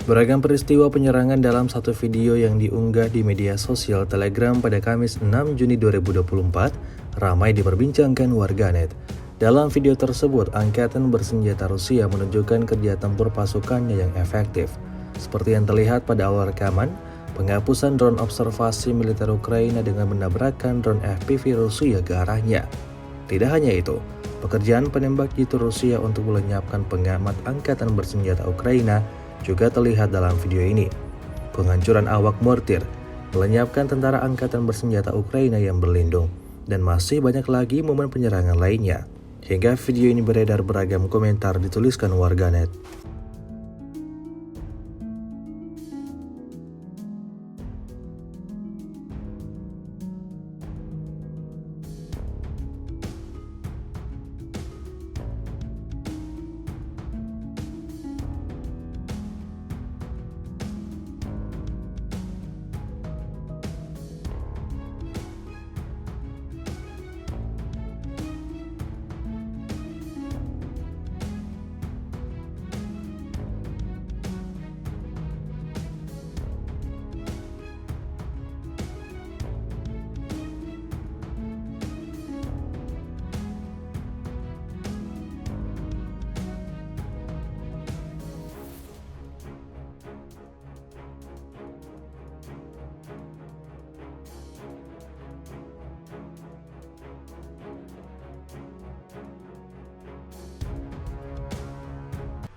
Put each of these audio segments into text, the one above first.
Beragam peristiwa penyerangan dalam satu video yang diunggah di media sosial Telegram pada Kamis 6 Juni 2024 ramai diperbincangkan warganet. Dalam video tersebut, angkatan bersenjata Rusia menunjukkan kerja tempur pasukannya yang efektif. Seperti yang terlihat pada awal rekaman, penghapusan drone observasi militer Ukraina dengan menabrakkan drone FPV Rusia ke arahnya. Tidak hanya itu, pekerjaan penembak jitu Rusia untuk melenyapkan pengamat angkatan bersenjata Ukraina juga terlihat dalam video ini. Penghancuran awak mortir, melenyapkan tentara angkatan bersenjata Ukraina yang berlindung, dan masih banyak lagi momen penyerangan lainnya. Hingga video ini beredar beragam komentar dituliskan warganet.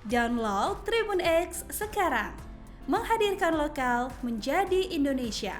Download Tribun X sekarang, menghadirkan lokal menjadi Indonesia.